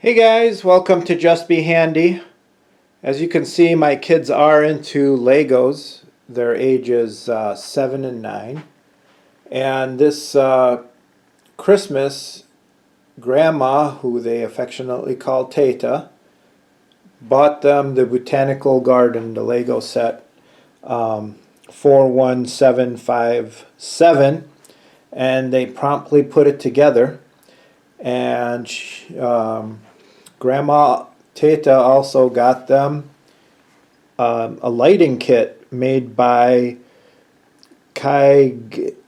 Hey guys, welcome to Just Be Handy. As you can see, my kids are into Legos. Their ages 7 and 9. And this Christmas, Grandma, who they affectionately call Tata, bought them the Botanical Garden, the Lego set, 41757, and they promptly put it together. And Grandma Tata also got them a lighting kit made by Kai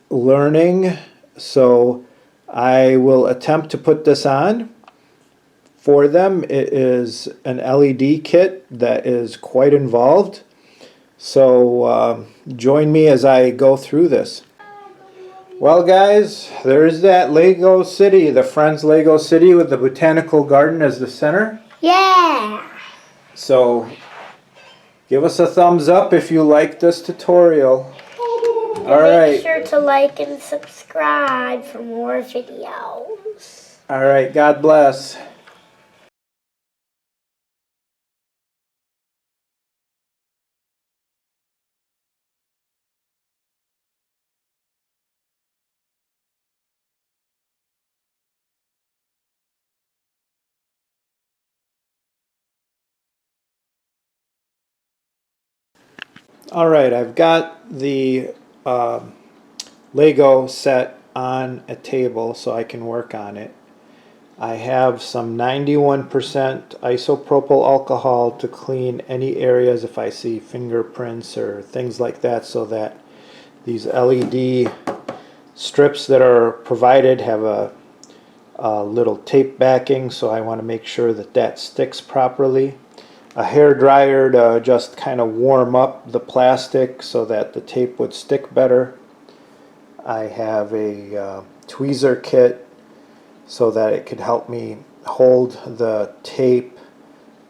Learning. So I will attempt to put this on for them. It is an LED kit that is quite involved. So join me as I go through this. Well guys, there's that Lego city, the Friends Lego city with the Botanical Garden as the center. Yeah! So give us a thumbs up if you like this tutorial. Make sure to like and subscribe for more videos. Alright, God bless. Alright, I've got the Lego set on a table so I can work on it. I have some 91% isopropyl alcohol to clean any areas if I see fingerprints or things like that, so that these LED strips that are provided have a little tape backing, so I want to make sure that that sticks properly. A hair dryer to just kind of warm up the plastic so that the tape would stick better. I have a tweezer kit so that it could help me hold the tape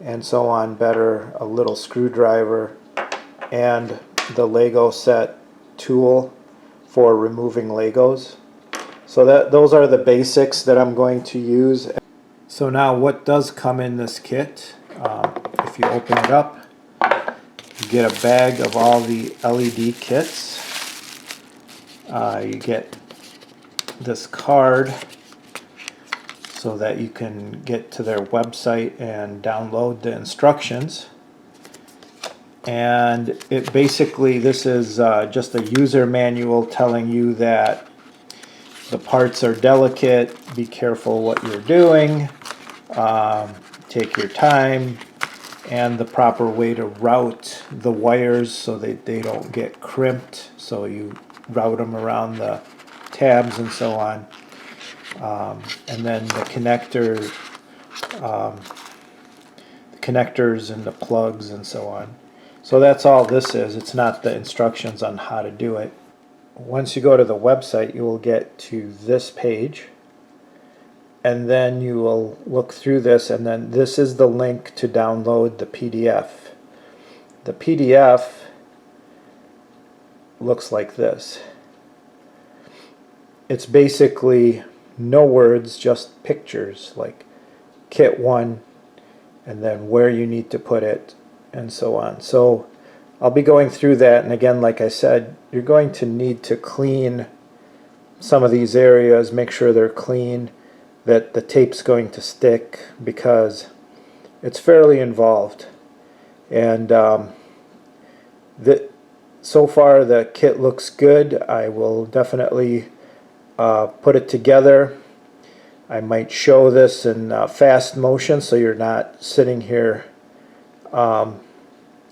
and so on better, a little screwdriver, and the Lego set tool for removing Legos. So those are the basics that I'm going to use. So now what does come in this kit? If you open it up, you get a bag of all the LED kits. You get this card so that you can get to their website and download the instructions. And it basically, this is just a user manual telling you that the parts are delicate, be careful what you're doing, take your time, and the proper way to route the wires so that they don't get crimped. So you route them around the tabs and so on. And then the connectors and the plugs and so on. So that's all this is. It's not the instructions on how to do it. Once you go to the website, you will get to this page, and then you will look through this, and then this is the link to download the PDF. The PDF looks like this. It's basically no words, just pictures, like kit 1 and then where you need to put it and so on. So I'll be going through that, and again, like I said, you're going to need to clean some of these areas, make sure they're clean, that the tape's going to stick, because it's fairly involved. And so far the kit looks good. I will definitely put it together. I might show this in fast motion so you're not sitting here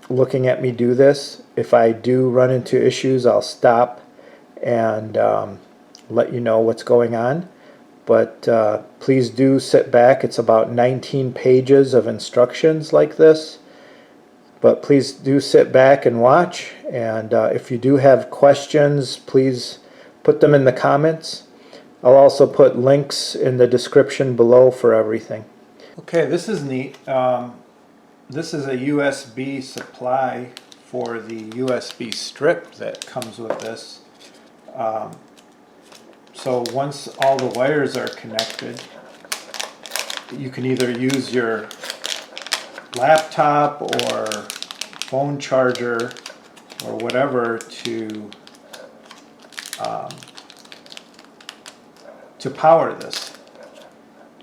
looking at me do this. If I do run into issues, I'll stop and let you know what's going on. But please do sit back. It's about 19 pages of instructions like this. But please do sit back and watch. And if you do have questions, please put them in the comments. I'll also put links in the description below for everything. Okay, this is neat. This is a USB supply for the USB strip that comes with this. So once all the wires are connected, you can either use your laptop or phone charger or whatever to power this.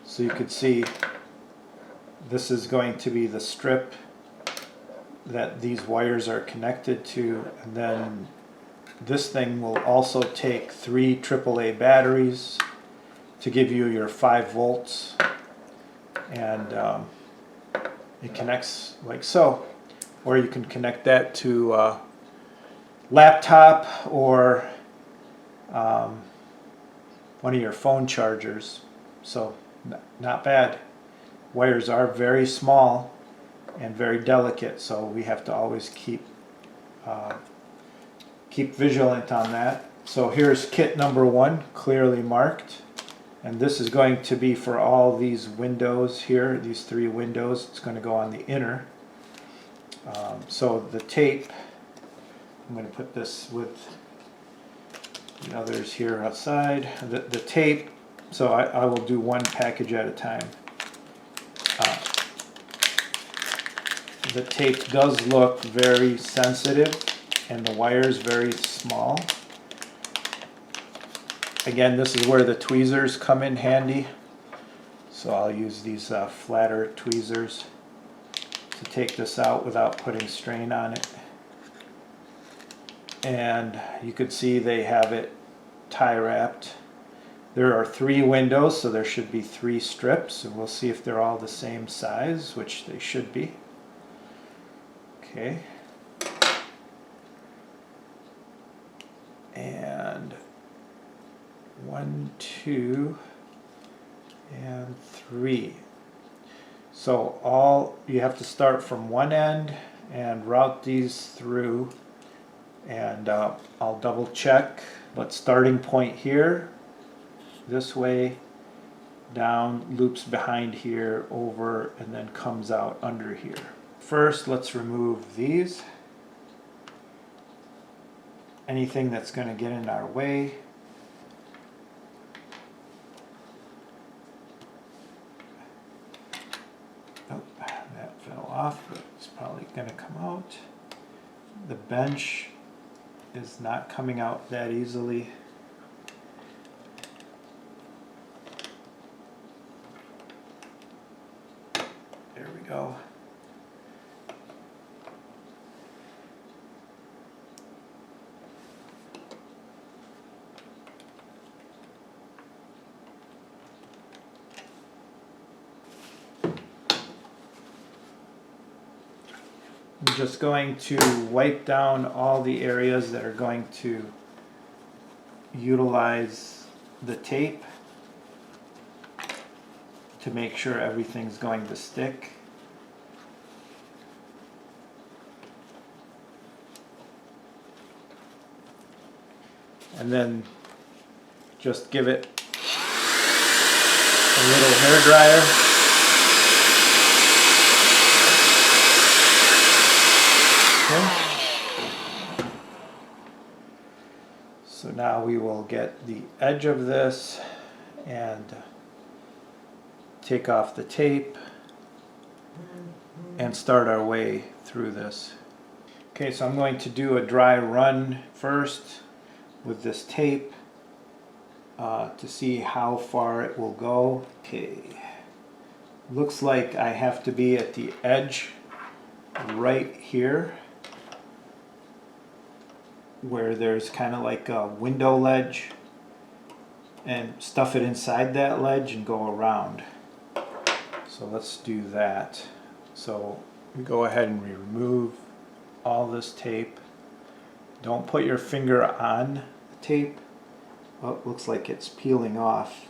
So you could see this is going to be the strip that these wires are connected to, and then this thing will also take 3 AAA batteries to give you your 5 volts, and it connects like so. Or you can connect that to a laptop or one of your phone chargers. So not bad. Wires are very small and very delicate, so we have to always keep vigilant on that. So here's kit number 1, clearly marked, and this is going to be for all these windows here, these 3 windows. It's going to go on the inner. So the tape, I'm going to put this with the others here outside. The tape, so I will do one package at a time. The tape does look very sensitive and the wires very small. Again, this is where the tweezers come in handy. So I'll use these flatter tweezers to take this out without putting strain on it. And you could see they have it tie wrapped. There are 3 windows, so there should be 3 strips, and we'll see if they're all the same size, which they should be. Okay. And 1, 2, and 3. So you have to start from one end and route these through, and I'll double check, but starting point here, this way, down, loops behind here, over, and then comes out under here. First, let's remove these. Anything that's going to get in our way. Oh, that fell off, but it's probably going to come out. The bench is not coming out that easily. There we go. I'm just going to wipe down all the areas that are going to utilize the tape to make sure everything's going to stick. And then just give it a little hair dryer. Okay. So now we will get the edge of this and take off the tape and start our way through this. Okay, so I'm going to do a dry run first with this tape to see how far it will go. Okay, looks like I have to be at the edge right here where there's kind of like a window ledge, and stuff it inside that ledge and go around. So let's do that. So we go ahead and remove all this tape. Don't put your finger on the tape. Oh, it looks like it's peeling off.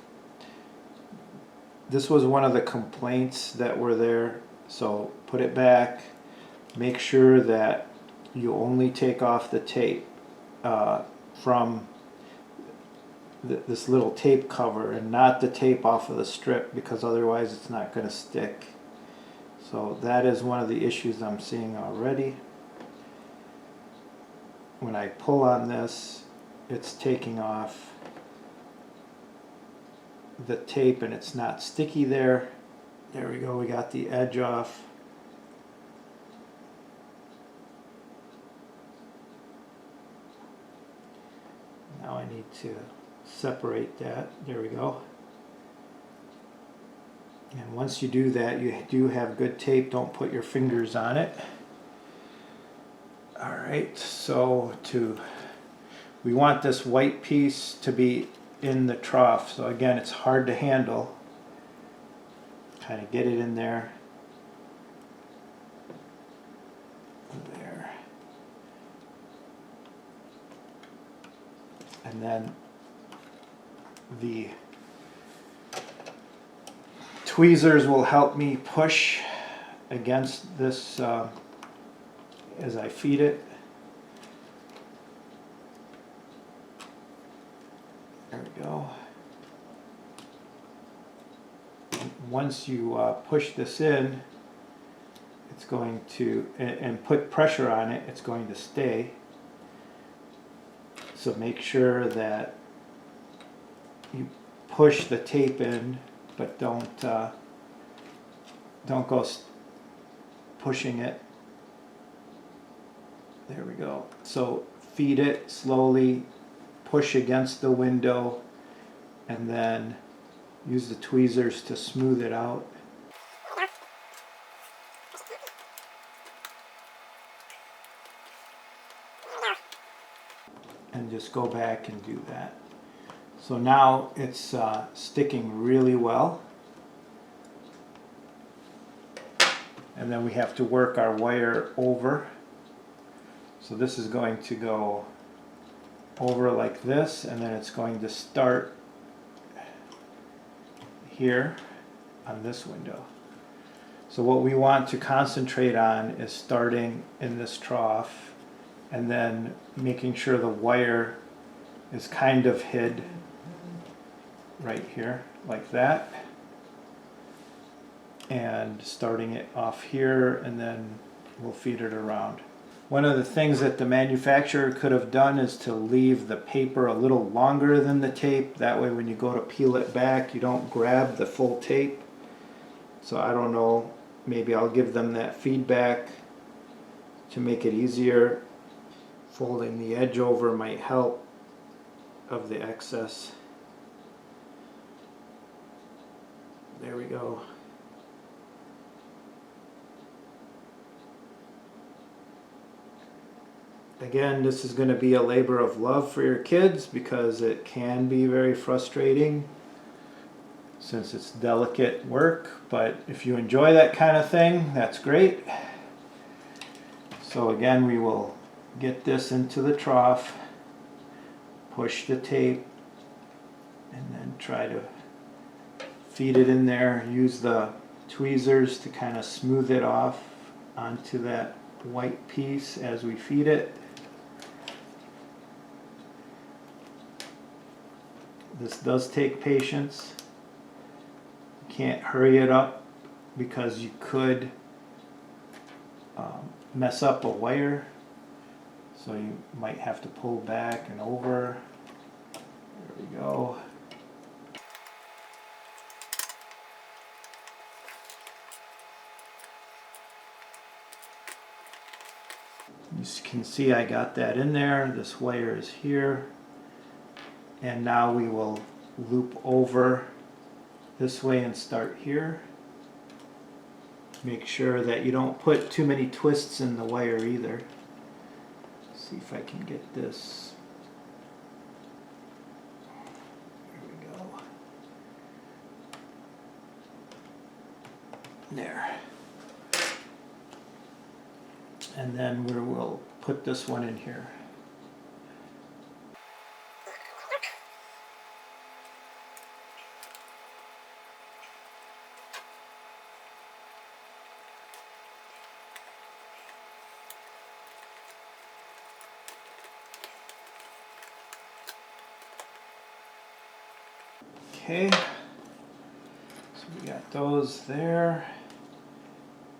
This was one of the complaints that were there, so put it back. Make sure that you only take off the tape from this little tape cover and not the tape off of the strip, because otherwise it's not going to stick. So that is one of the issues I'm seeing already. When I pull on this, it's taking off the tape and it's not sticky there. There we go, we got the edge off. Now I need to separate that. There we go. And once you do that, you do have good tape. Don't put your fingers on it. Alright, so we want this white piece to be in the trough. So again, it's hard to handle. Kind of get it in there. There. And then the tweezers will help me push against this as I feed it. There we go. Once you push this in, it's going to, and put pressure on it, it's going to stay. So make sure that you push the tape in, but don't go pushing it. There we go. So feed it slowly, push against the window, and then use the tweezers to smooth it out. And just go back and do that. So now it's sticking really well. And then we have to work our wire over. So this is going to go over like this, and then it's going to start here on this window. So what we want to concentrate on is starting in this trough and then making sure the wire is kind of hid right here like that, and starting it off here, and then we'll feed it around. One of the things that the manufacturer could have done is to leave the paper a little longer than the tape. That way when you go to peel it back, you don't grab the full tape. So I don't know, maybe I'll give them that feedback to make it easier. Folding the edge over might help of the excess. There we go. Again, this is going to be a labor of love for your kids because it can be very frustrating since it's delicate work, but if you enjoy that kind of thing, that's great. So again, we will get this into the trough, push the tape, and then try to feed it in there. Use the tweezers to kind of smooth it off onto that white piece as we feed it. This does take patience. You can't hurry it up because you could mess up a wire. So you might have to pull back and over. There we go. You can see I got that in there. This wire is here. And now we will loop over this way and start here. Make sure that you don't put too many twists in the wire either. See if I can get this. There we go. There. And then we'll put this one in here. Okay, so we got those there.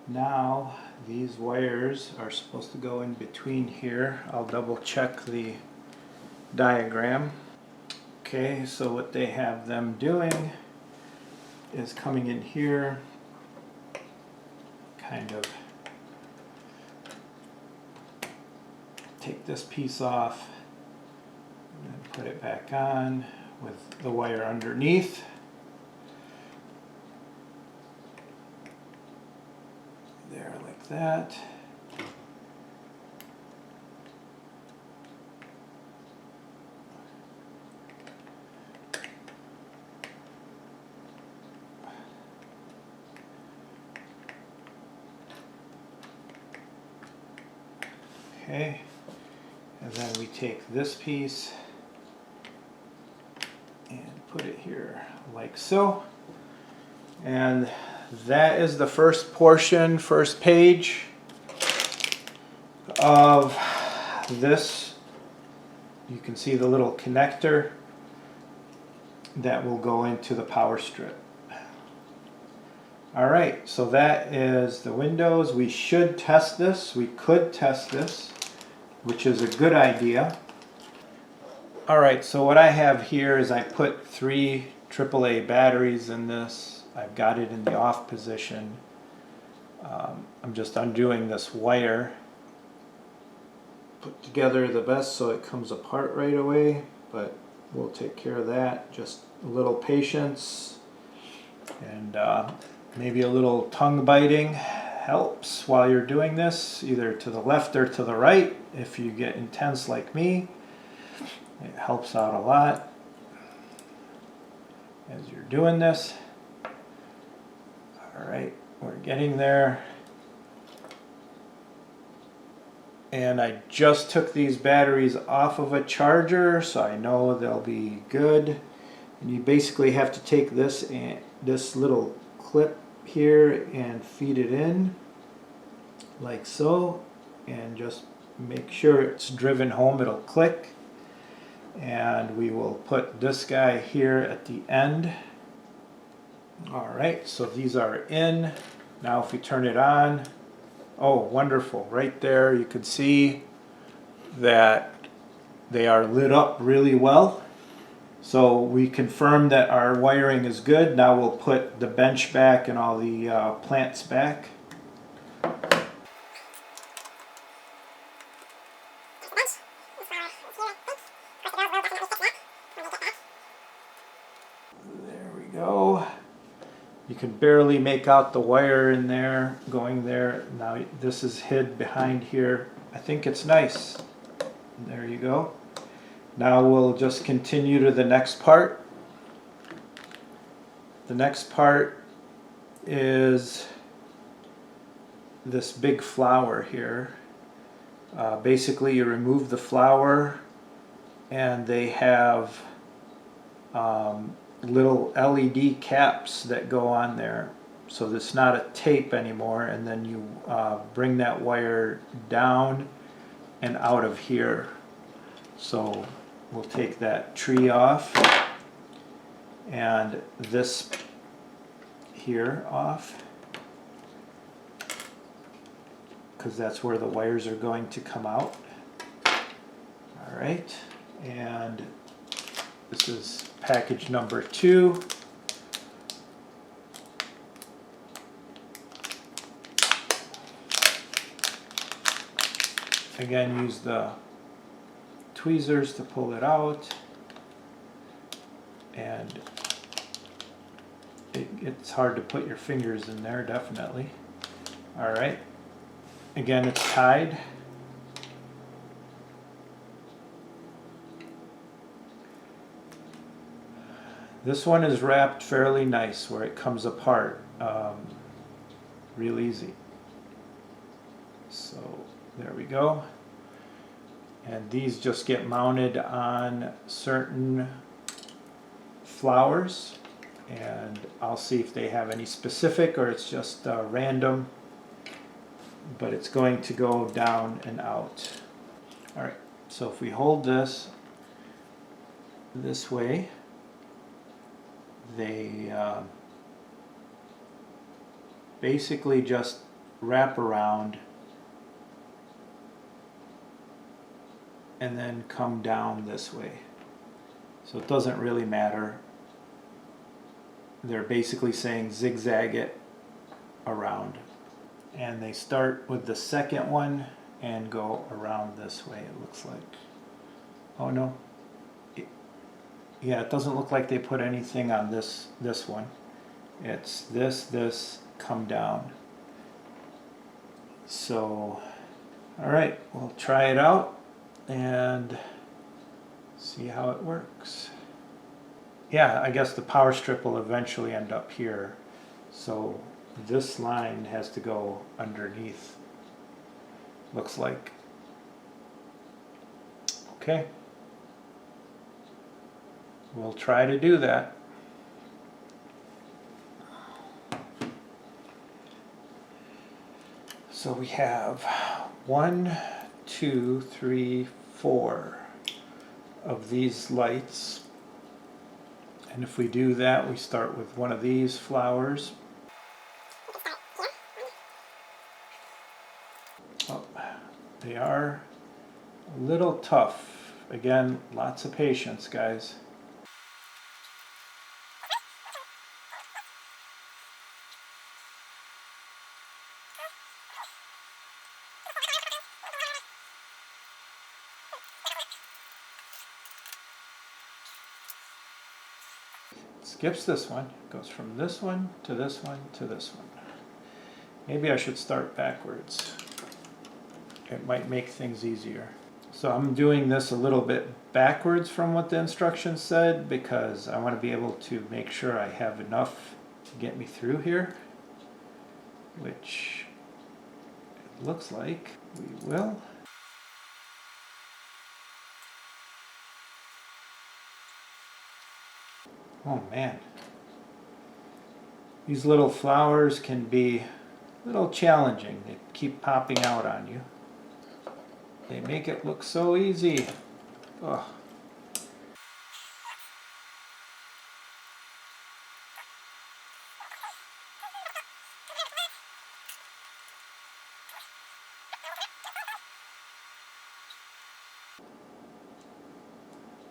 Now these wires are supposed to go in between here. I'll double check the diagram. Okay, so what they have them doing is coming in here kind of take this piece off and then put it back on with the wire underneath. There, like that. Okay, and then we take this piece and put it here like so. And that is the first portion, first page of this. You can see the little connector that will go into the power strip. Alright, so that is the windows. We should test this. We could test this, which is a good idea. Alright, so what I have here is I put 3 AAA batteries in this. I've got it in the off position. I'm just undoing this wire. Put together the best so it comes apart right away, but we'll take care of that. Just a little patience and maybe a little tongue biting helps while you're doing this, either to the left or to the right. If you get intense like me, it helps out a lot as you're doing this. Alright, we're getting there. And I just took these batteries off of a charger, so I know they'll be good. And you basically have to take this and this little clip here and feed it in like so, and just make sure it's driven home. It'll click, and we will put this guy here at the end. Alright, so these are in. Now if we turn it on, oh wonderful, right there you can see that they are lit up really well. So we confirmed that our wiring is good. Now we'll put the bench back and all the plants back. There we go. You can barely make out the wire in there, going there. Now this is hid behind here. I think it's nice. There you go. Now we'll just continue to the next part. The next part is this big flower here. Basically you remove the flower and they have little LED caps that go on there. So it's not a tape anymore, and then you bring that wire down and out of here. So we'll take that tree off and this here off, because that's where the wires are going to come out. Alright, and this is package number 2. Again, use the tweezers to pull it out, and it's hard to put your fingers in there, definitely. Alright, again it's tied. This one is wrapped fairly nice where it comes apart real easy. So there we go. And these just get mounted on certain flowers, and I'll see if they have any specific or it's just random, but it's going to go down and out. Alright, so if we hold this way, they basically just wrap around and then come down this way. So it doesn't really matter. They're basically saying zigzag it around. And they start with the second one and go around this way, it looks like. Oh no. Yeah, it doesn't look like they put anything on this one. It's this, come down. So, alright, we'll try it out and see how it works. Yeah, I guess the power strip will eventually end up here. So this line has to go underneath, looks like. Okay. We'll try to do that. So we have 1, 2, 3, 4 of these lights. And if we do that, we start with one of these flowers. Oh, they are a little tough. Again, lots of patience, guys. Skips this one, goes from this one to this one to this one. Maybe I should start backwards. It might make things easier. So I'm doing this a little bit backwards from what the instructions said because I want to be able to make sure I have enough to get me through here, which it looks like we will. Oh man, these little flowers can be a little challenging. They keep popping out on you. They make it look so easy. Ugh.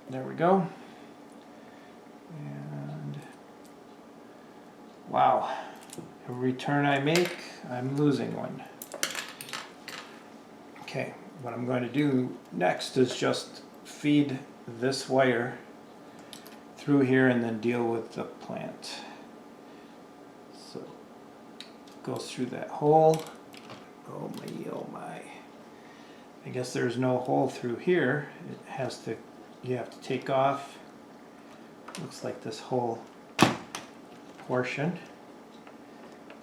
There we go. And wow, every turn I make, I'm losing one. Okay, what I'm going to do next is just feed this wire through here and then deal with the plant. So it goes through that hole. Oh my, oh my. I guess there's no hole through here. It has to, you have to take off. Looks like this whole portion.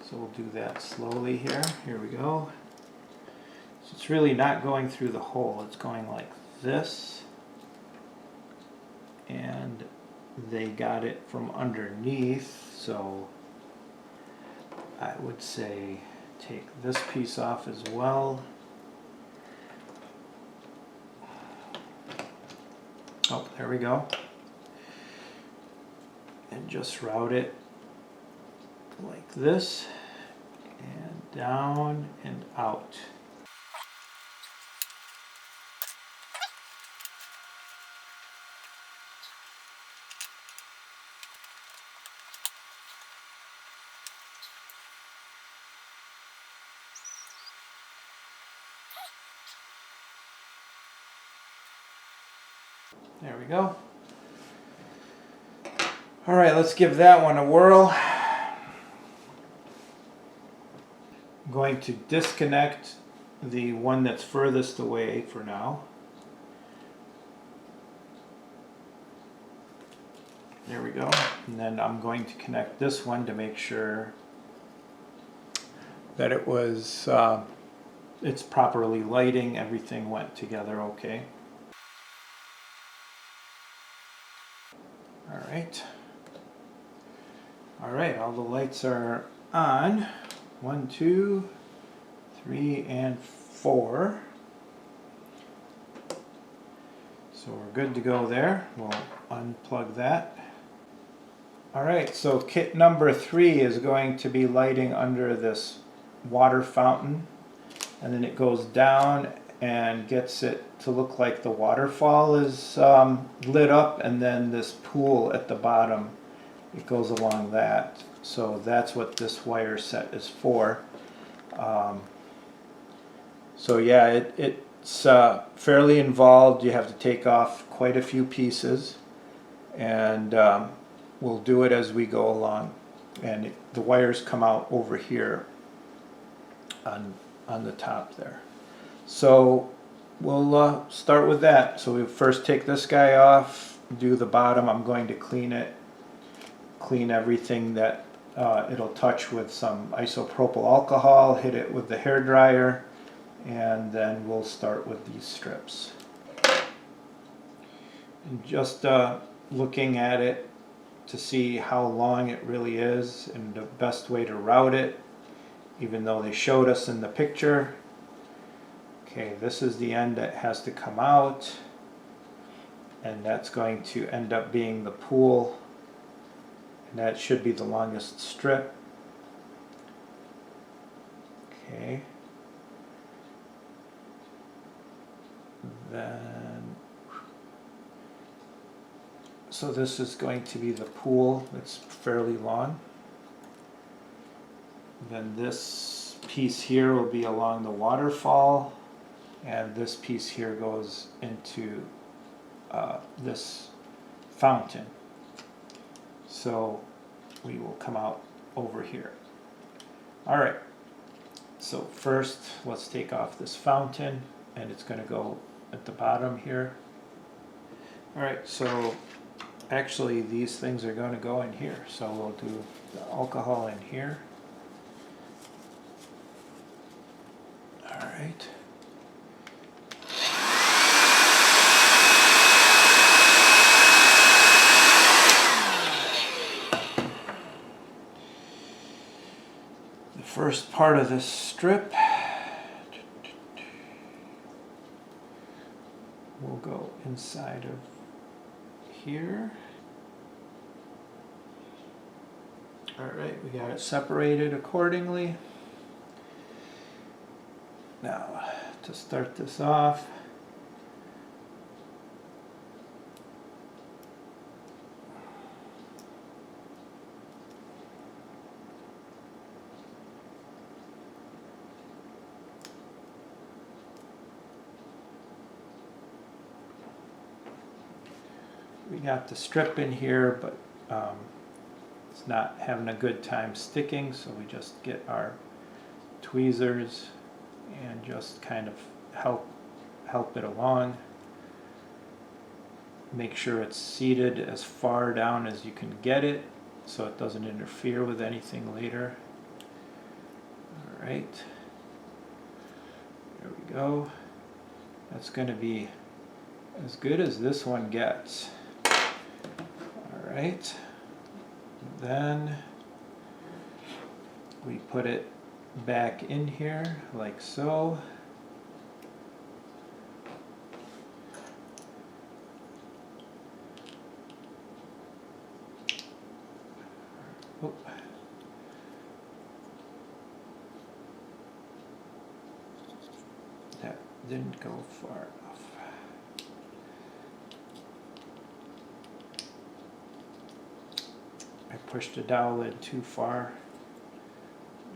So we'll do that slowly here. Here we go. So it's really not going through the hole. It's going like this. And they got it from underneath. So I would say take this piece off as well. Oh, there we go. And just route it like this, and down and out. There we go. All right, let's give that one a whirl. I'm going to disconnect the one that's furthest away for now. There we go. And then I'm going to connect this one to make sure that it was, it's properly lighting, everything went together okay. All right, all the lights are on. 1, 2, 3, and 4. So we're good to go there. We'll unplug that. All right, so kit number 3 is going to be lighting under this water fountain, and then it goes down and gets it to look like the waterfall is lit up, and then this pool at the bottom, it goes along that. So that's what this wire set is for. So yeah, it's fairly involved. You have to take off quite a few pieces, and we'll do it as we go along. And the wires come out over here on the top there. So we'll start with that. So we first take this guy off, do the bottom. I'm going to clean it, clean everything that it'll touch with some isopropyl alcohol, hit it with the hair dryer, and then we'll start with these strips. And just looking at it to see how long it really is and the best way to route it, even though they showed us in the picture. Okay, this is the end that has to come out, and that's going to end up being the pool, and that should be the longest strip. Okay. Then, so this is going to be the pool. It's fairly long. Then this piece here will be along the waterfall, and this piece here goes into this fountain. So we will come out over here. All right, so first let's take off this fountain, and it's going to go at the bottom here. All right, so actually these things are going to go in here, so we'll do the alcohol in here. All right. The first part of this strip will go inside of here. All right, we got it separated accordingly. Now, to start this off, we got the strip in here, but it's not having a good time sticking, so we just get our tweezers and just kind of help it along. Make sure it's seated as far down as you can get it so it doesn't interfere with anything later. All right, there we go. That's going to be as good as this one gets. All right, then we put it back in here like so. Oh. That didn't go far enough. I pushed the dowel lid too far.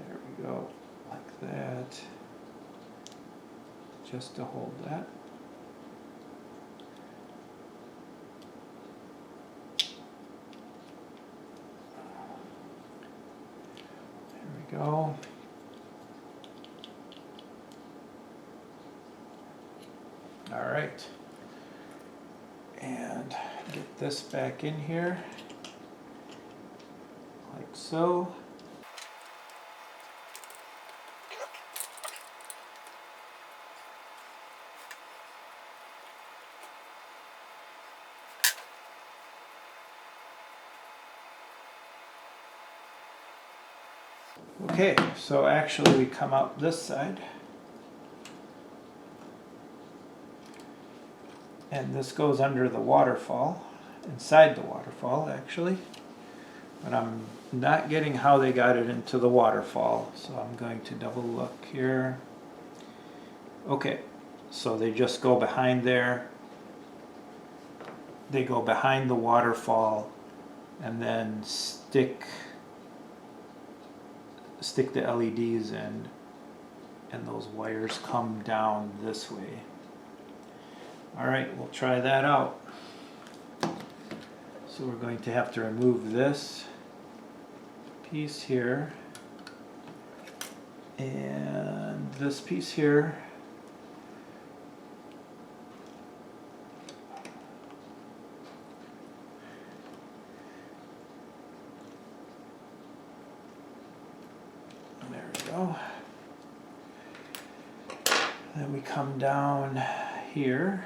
There we go, like that, just to hold that. There we go. All right, and get this back in here, like so. Okay, so actually we come out this side, and this goes under the waterfall, inside the waterfall actually, but I'm not getting how they got it into the waterfall, so I'm going to double look here. Okay, so they just go behind there, they go behind the waterfall, and then stick the LEDs in and those wires come down this way. All right, we'll try that out. So we're going to have to remove this piece here and this piece here. There we go. Then we come down here.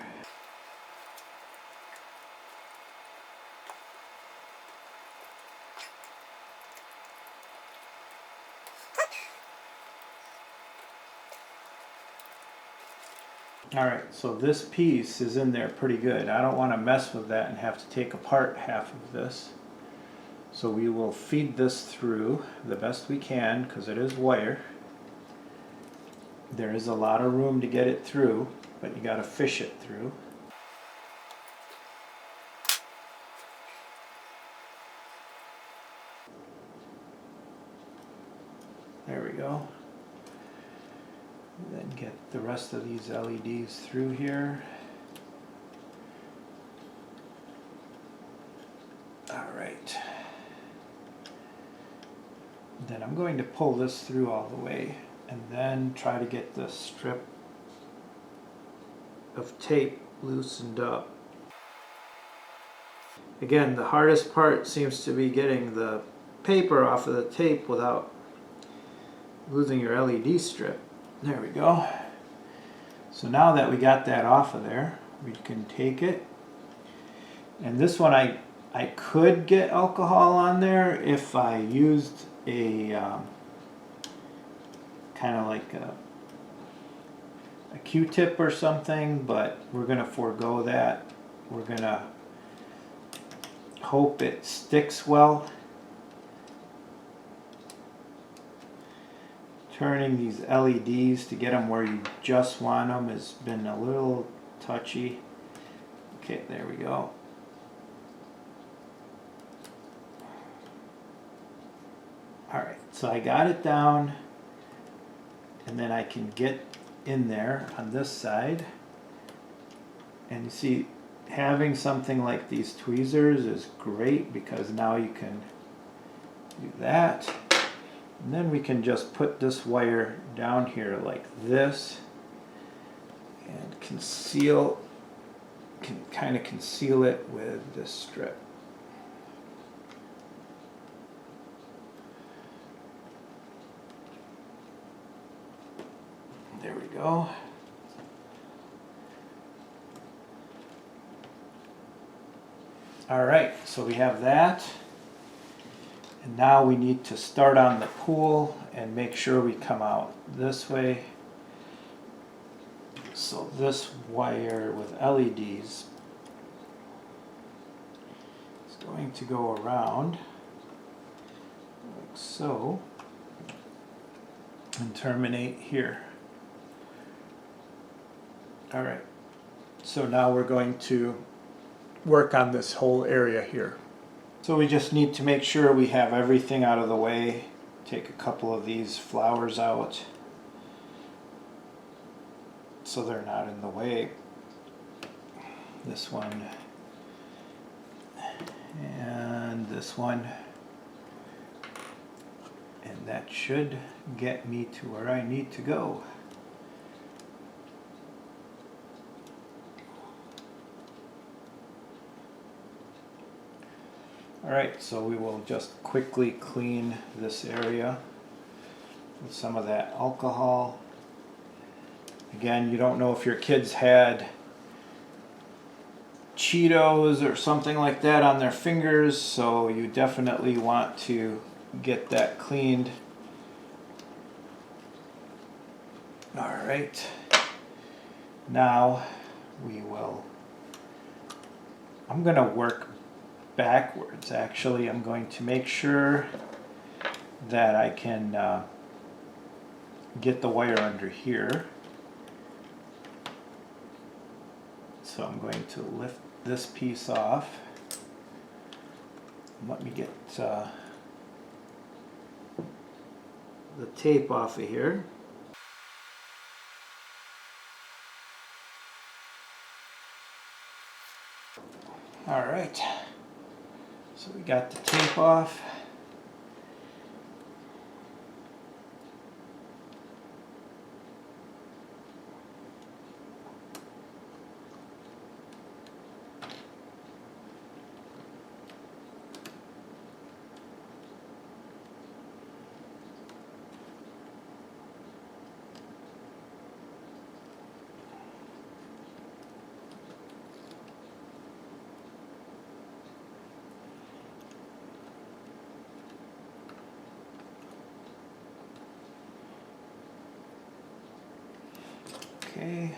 Alright, so this piece is in there pretty good. I don't want to mess with that and have to take apart half of this. So we will feed this through the best we can because it is wire. There is a lot of room to get it through, but you got to fish it through. There we go. Then get the rest of these LEDs through here. Alright. Then I'm going to pull this through all the way and then try to get the strip of tape loosened up. Again, the hardest part seems to be getting the paper off of the tape without losing your LED strip. There we go. So now that we got that off of there, we can take it. And this one I could get alcohol on there if I used a kind of like a Q-tip or something, but we're going to forego that. We're going to hope it sticks well. Turning these LEDs to get them where you just want them has been a little touchy. Okay, there we go. Alright, so I got it down, and then I can get in there on this side. And you see, having something like these tweezers is great because now you can do that. And then we can just put this wire down here like this and conceal, can kind of conceal it with this strip. There we go. All right, so we have that. And now we need to start on the pool and make sure we come out this way. So this wire with LEDs is going to go around like so and terminate here. All right, so now we're going to work on this whole area here. So we just need to make sure we have everything out of the way. Take a couple of these flowers out so they're not in the way. This one and this one. And that should get me to where I need to go. Alright, so we will just quickly clean this area with some of that alcohol. Again, you don't know if your kids had Cheetos or something like that on their fingers, so you definitely want to get that cleaned. Alright, now we will, I'm going to work backwards actually. I'm going to make sure that I can get the wire under here. So I'm going to lift this piece off. Let me get the tape off of here. All right, so we got the tape off. Okay.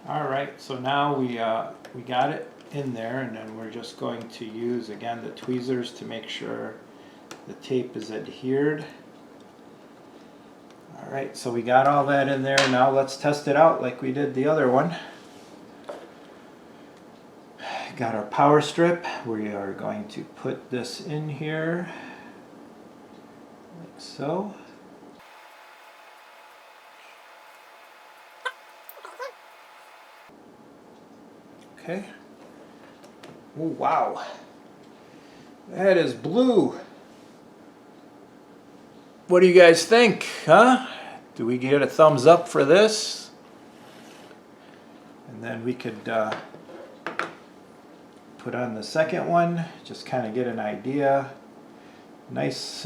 All right, so now we got it in there, and then we're just going to use again the tweezers to make sure the tape is adhered. All right, so we got all that in there. Now let's test it out like we did the other one. Got our power strip. We are going to put this in here like so. Okay. Oh, wow. That is blue. What do you guys think, huh? Do we get a thumbs up for this? And then we could put on the second one, just kind of get an idea. Nice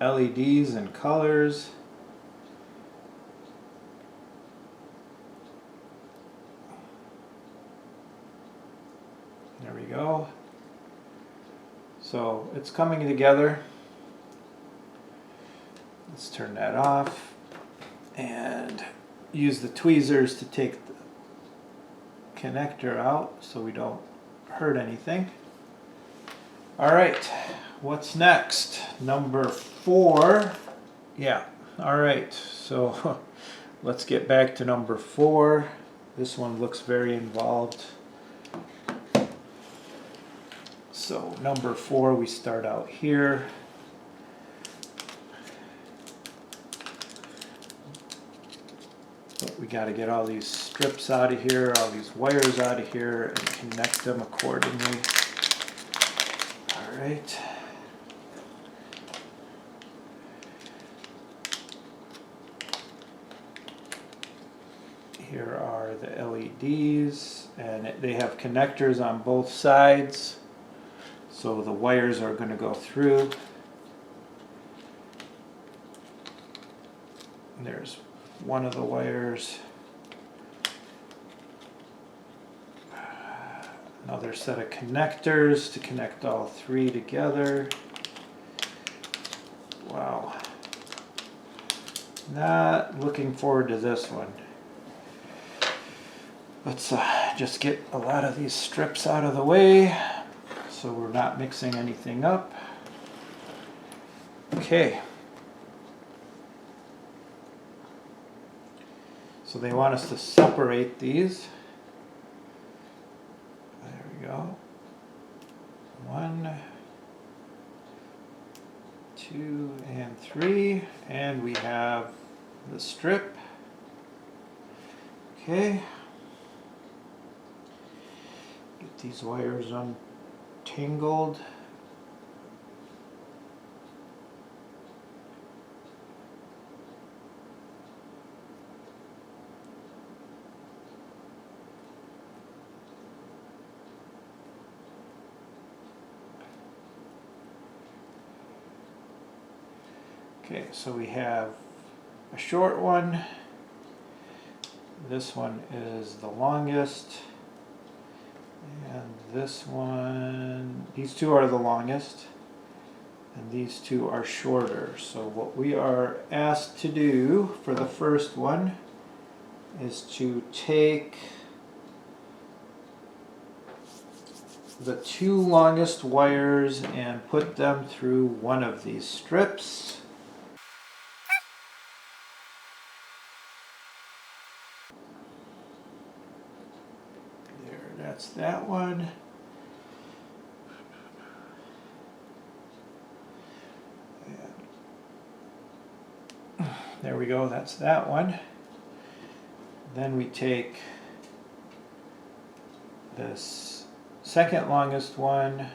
LEDs and colors. There we go. So it's coming together. Let's turn that off and use the tweezers to take the connector out so we don't hurt anything. All right, what's next? Number 4. Yeah, all right, so let's get back to number 4. This one looks very involved. So number 4, we start out here. But we got to get all these strips out of here, all these wires out of here, and connect them accordingly. All right. Here are the LEDs, and they have connectors on both sides. So the wires are going to go through. And there's one of the wires. Another set of connectors to connect all 3 together. Wow. Not looking forward to this one. Let's just get a lot of these strips out of the way so we're not mixing anything up. Okay. So they want us to separate these. There we go. 1, 2, and 3. And we have the strip. Okay. Get these wires untangled. Okay, so we have a short one. This one is the longest. And this one, these two are the longest. and these two are shorter. So what we are asked to do for the first one is to take the two longest wires and put them through one of these strips. There, that's that one. And there we go, that's that one. Then we take this second longest one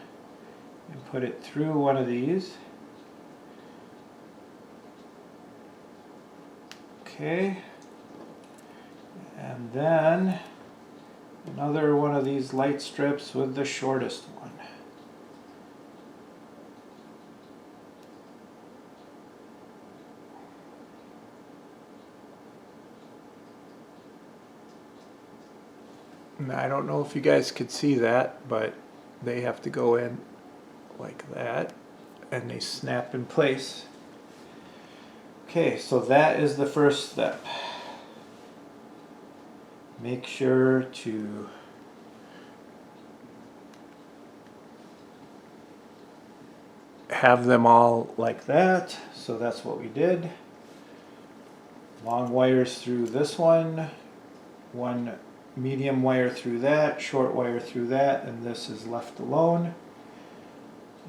and put it through one of these. Okay. And then another one of these light strips with the shortest one. I don't know if you guys could see that, but they have to go in like that and they snap in place. Okay, so that is the first step. Make sure to have them all like that. So that's what we did. Long wires through this one medium wire through that, short wire through that, and this is left alone.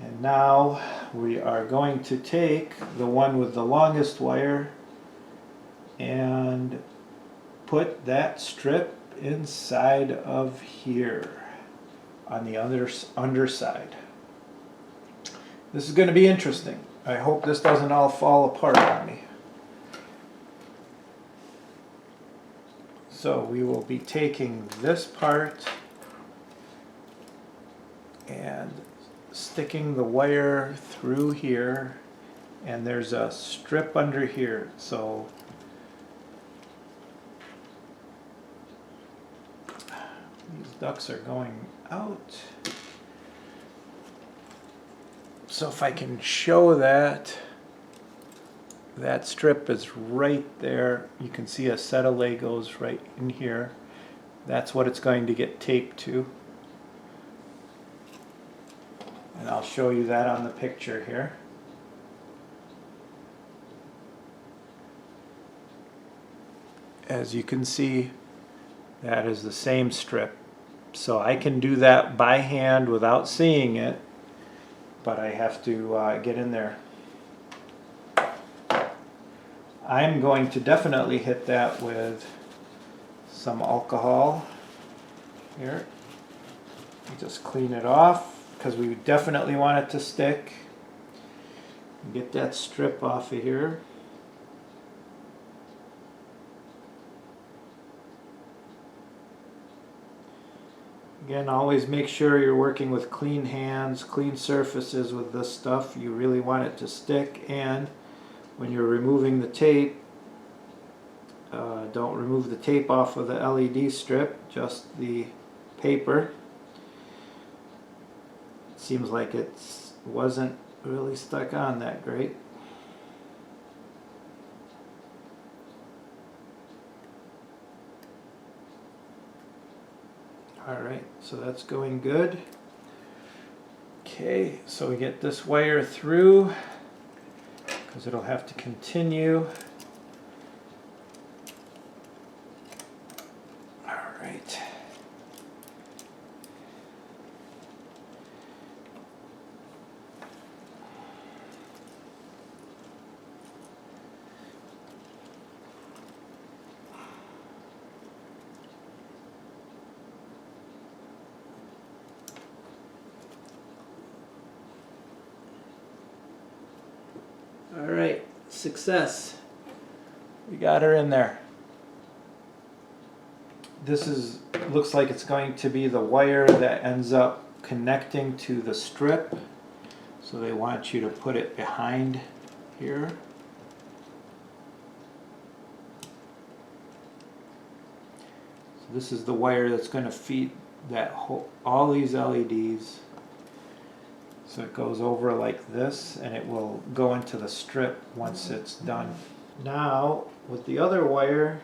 And now we are going to take the one with the longest wire and put that strip inside of here on the underside. This is going to be interesting. I hope this doesn't all fall apart on me. So we will be taking this part and sticking the wire through here, and there's a strip under here. So these ducts are going out. So if I can show that, that strip is right there. You can see a set of Legos right in here. That's what it's going to get taped to. And I'll show you that on the picture here. As you can see, that is the same strip. So I can do that by hand without seeing it, but I have to get in there. I'm going to definitely hit that with some alcohol here. Just clean it off because we definitely want it to stick. Get that strip off of here. Again, always make sure you're working with clean hands, clean surfaces with this stuff. You really want it to stick, and when you're removing the tape, don't remove the tape off of the LED strip, just the paper. It seems like it wasn't really stuck on that great. Alright, so that's going good. Okay, so we get this wire through, because it'll have to continue. Alright. Alright, success. We got her in there. This looks like it's going to be the wire that ends up connecting to the strip. So they want you to put it behind here. So this is the wire that's going to feed that whole, all these LEDs. So it goes over like this, and it will go into the strip once it's done. Now, with the other wire,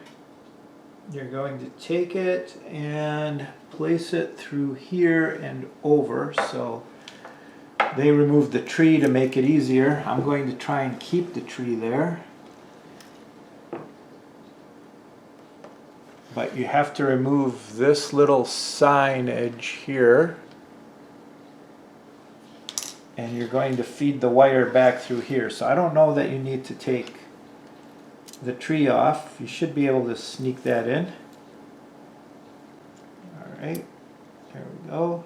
you're going to take it and place it through here and over. So they removed the tree to make it easier. I'm going to try and keep the tree there. But you have to remove this little sign edge here. And you're going to feed the wire back through here. So I don't know that you need to take the tree off. You should be able to sneak that in. Alright, there we go.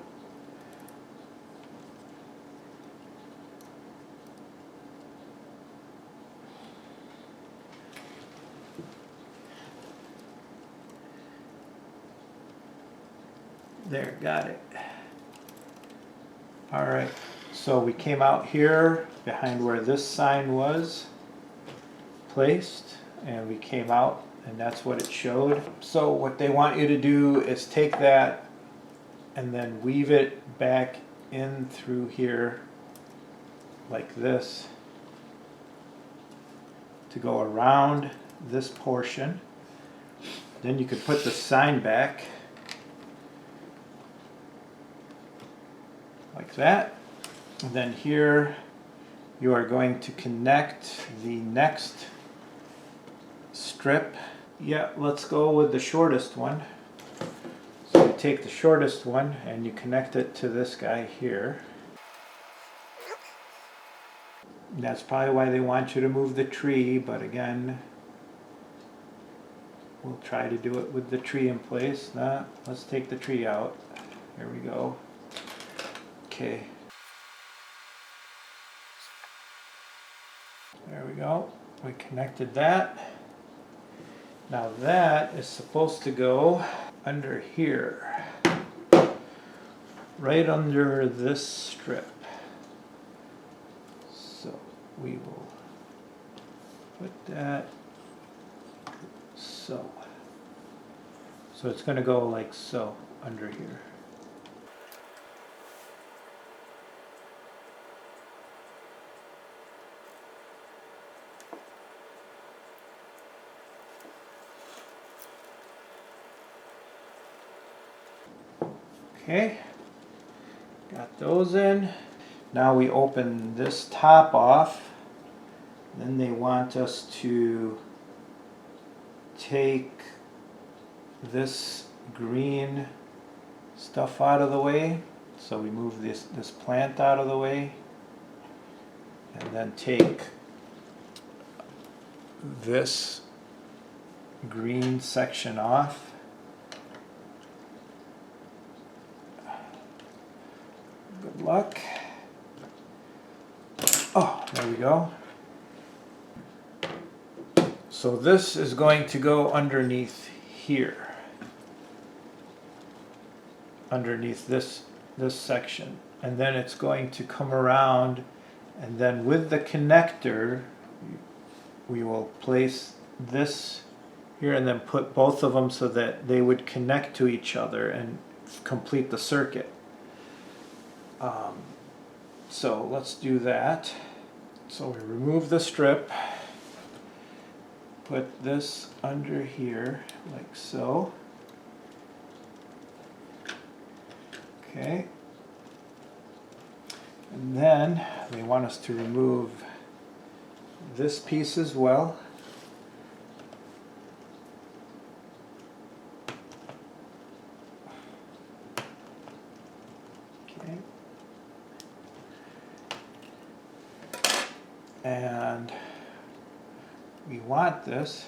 There, got it. Alright, so we came out here behind where this sign was placed, and we came out, and that's what it showed. So what they want you to do is take that and then weave it back in through here like this to go around this portion. Then you could put the sign back like that. And then here you are going to connect the next strip. Yeah, let's go with the shortest one. So you take the shortest one and you connect it to this guy here. And that's probably why they want you to move the tree, but again, we'll try to do it with the tree in place. Nah, let's take the tree out. Here we go. Okay. There we go. We connected that. Now that is supposed to go under here. Right under this strip. So we will put that so. So it's going to go like so under here. Okay, got those in. Now we open this top off. Then they want us to take this green stuff out of the way. So we move this plant out of the way. And then take this green section off. Good luck. Oh, there we go. So this is going to go underneath here. Underneath this section. And then it's going to come around, and then with the connector we will place this here and then put both of them so that they would connect to each other and complete the circuit. So let's do that. So we remove the strip, put this under here like so. Okay. And then they want us to remove this piece as well. Okay. And we want this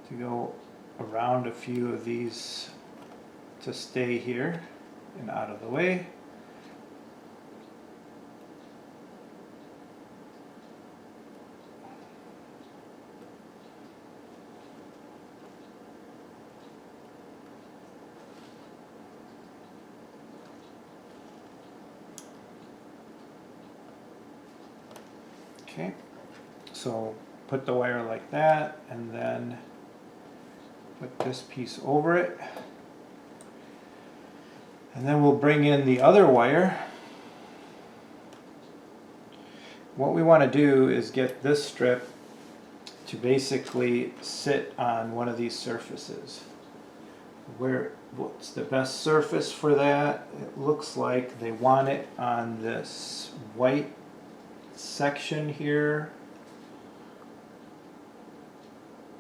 to go around a few of these to stay here and out of the way. Okay, so put the wire like that and then put this piece over it. And then we'll bring in the other wire what we want to do is get this strip to basically sit on one of these surfaces. What's the best surface for that? It looks like they want it on this white section here.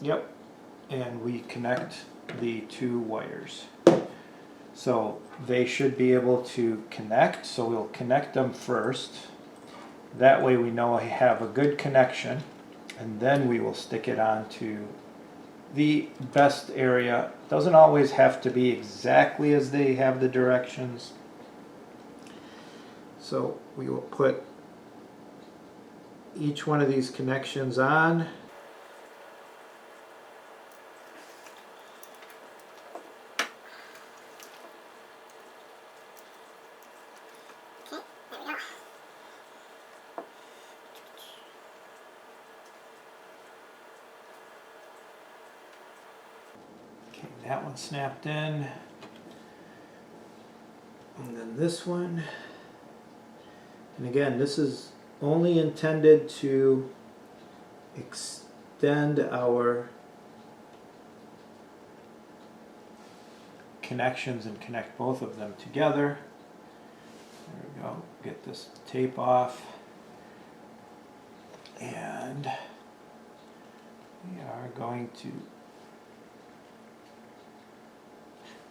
Yep, and we connect the two wires. So they should be able to connect, so we'll connect them first. That way we know I have a good connection, and then we will stick it onto the best area. Doesn't always have to be exactly as they have the directions. So we will put each one of these connections on. Okay, that one snapped in. And then this one. And again, this is only intended to extend our connections and connect both of them together. There we go. Get this tape off. And we are going to,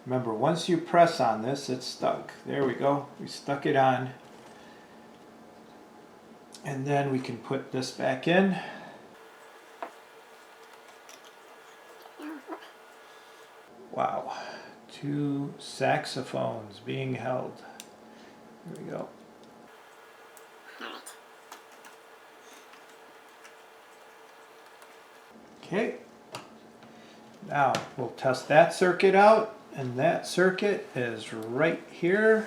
remember, once you press on this, it's stuck. There we go. We stuck it on. And then we can put this back in. Wow. 2 saxophones being held. There we go. Okay. Now we'll test that circuit out, and that circuit is right here.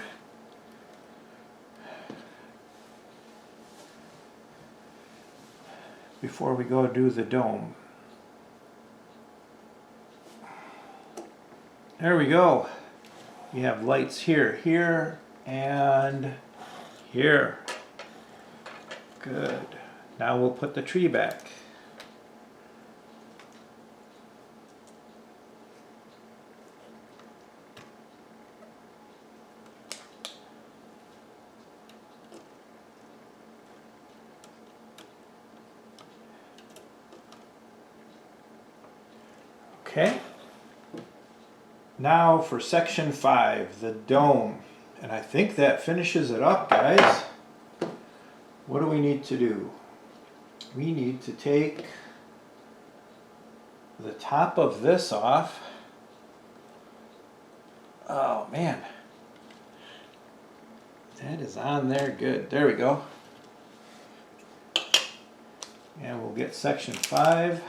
Before we go do the dome. There we go. We have lights here, here, and here. Good. Now we'll put the tree back. Okay. Now for section 5, the dome. And I think that finishes it up, guys. What do we need to do? We need to take the top of this off. Oh man. That is on there good. There we go. And we'll get section 5.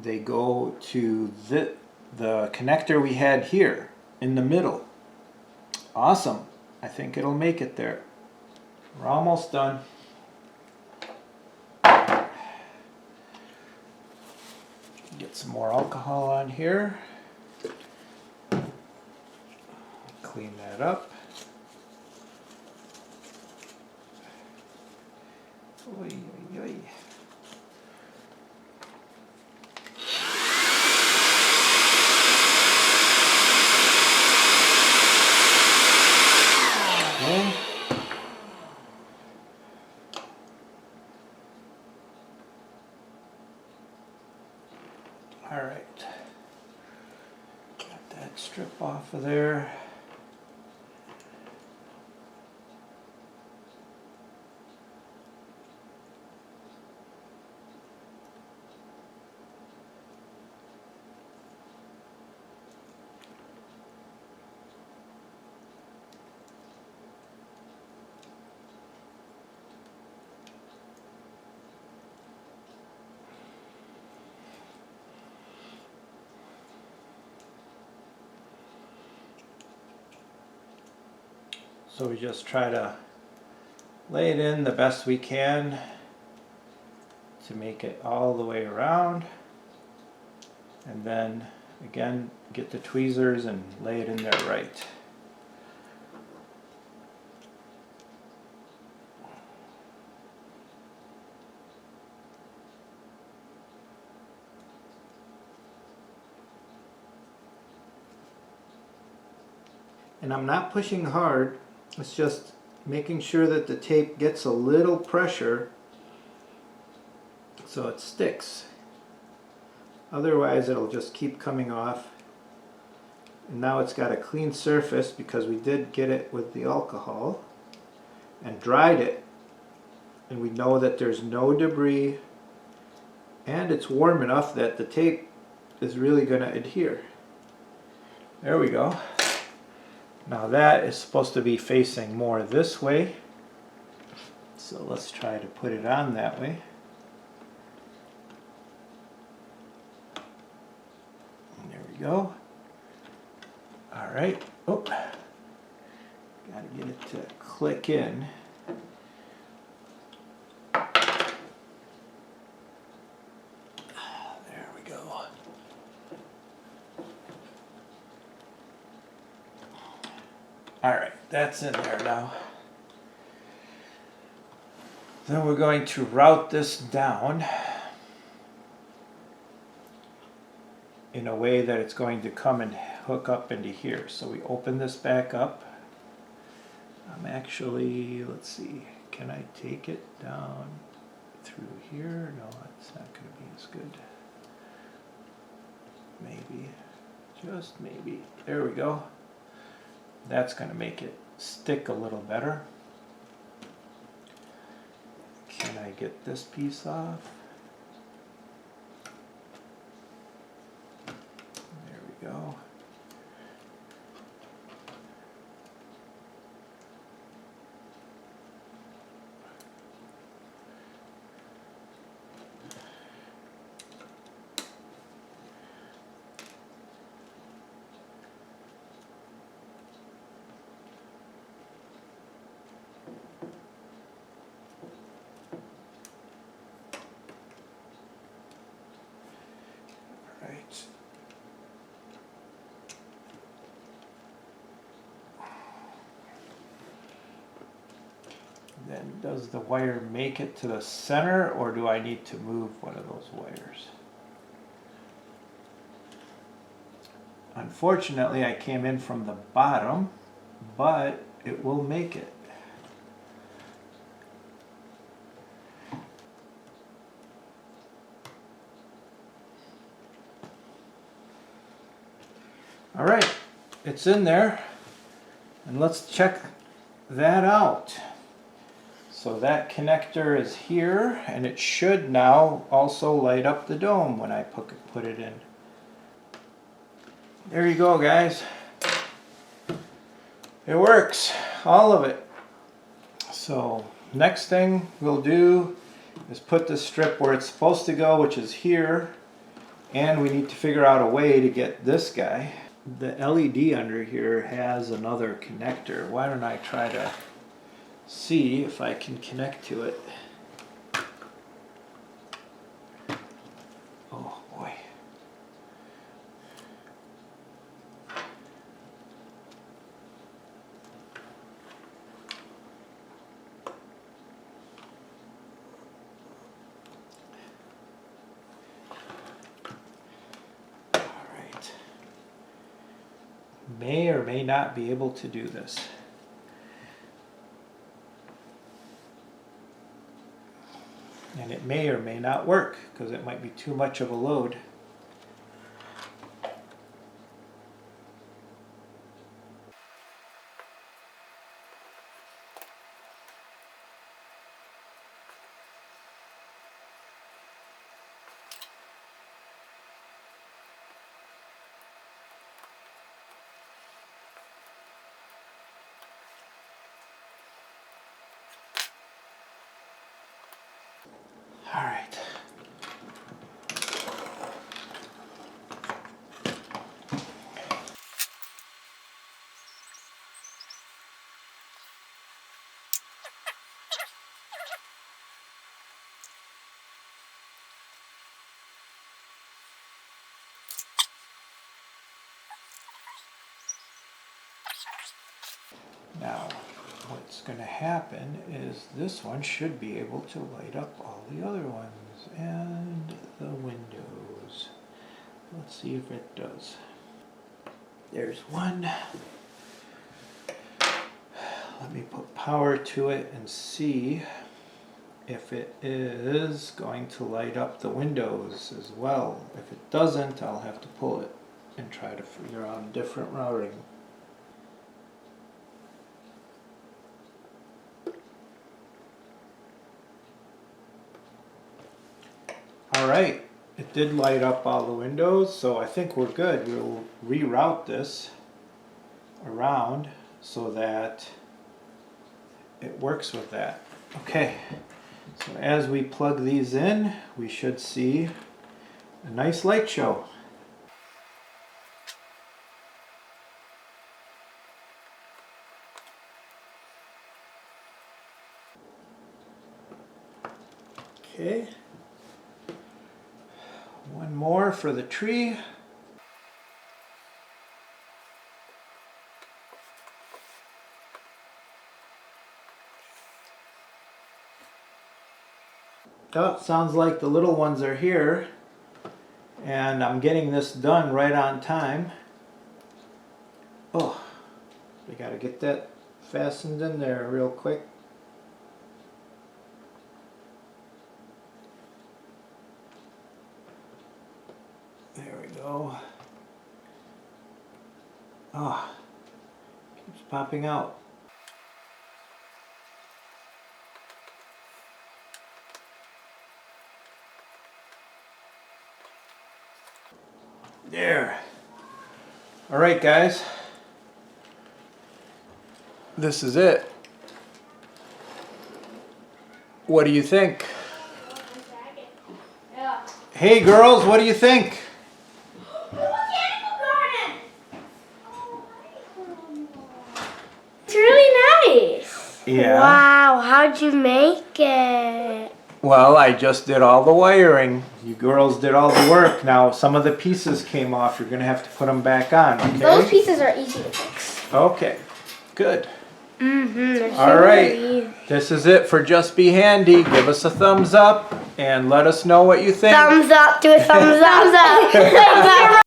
They go to the connector we had here in the middle. Awesome. I think it'll make it there. We're almost done. Get some more alcohol on here. Clean that up. Oy, oy, oy. All right, got that strip off of there. So we just try to lay it in the best we can to make it all the way around, and then again get the tweezers and lay it in there right. And I'm not pushing hard, it's just making sure that the tape gets a little pressure so it sticks. Otherwise it'll just keep coming off. And now it's got a clean surface because we did get it with the alcohol and dried it, and we know that there's no debris, and it's warm enough that the tape is really going to adhere. There we go. Now that is supposed to be facing more this way, so let's try to put it on that way. And there we go. Alright, oh, gotta get it to click in. There we go. Alright, that's in there now. Then we're going to route this down in a way that it's going to come and hook up into here. So we open this back up. I'm actually, let's see, can I take it down through here? No, it's not going to be as good. Maybe, just maybe. There we go. That's going to make it stick a little better. Can I get this piece off? There we go. Right. Then does the wire make it to the center, or do I need to move one of those wires? Unfortunately, I came in from the bottom, but it will make it. All right, it's in there, and let's check that out. So that connector is here, and it should now also light up the dome when I put it in. There you go, guys. It works, all of it. So next thing we'll do is put the strip where it's supposed to go, which is here, and we need to figure out a way to get this guy. The LED under here has another connector. Why don't I try to see if I can connect to it. Oh boy. All right. May or may not be able to do this. And it may or may not work because it might be too much of a load. All right. Now, what's going to happen is this one should be able to light up all the other ones and the windows. Let's see if it does. There's one. me put power to it and see if it is going to light up the windows as well. If it doesn't, I'll have to pull it and try to figure out a different routing. Alright, it did light up all the windows, so I think we're good. We'll reroute this around so that it works with that. Okay, so as we plug these in, we should see a nice light show. Okay, one more for the tree. Oh, sounds like the little ones are here, and I'm getting this done right on time. Oh, we gotta get that fastened in there real quick. There we go. Oh, keeps popping out. There. All right, guys. This is it. What do you think? Hey, girls, what do you think? It's really nice. Yeah. Wow, how'd you make it? Well, I just did all the wiring. You girls did all the work. Now, some of the pieces came off. You're going to have to put them back on, okay? Those pieces are easy to fix. Okay, good. Mm-hmm. All right, this is it for Just Be Handy. Give us a thumbs up and let us know what you think. Thumbs up, do a thumbs up. Thumbs up.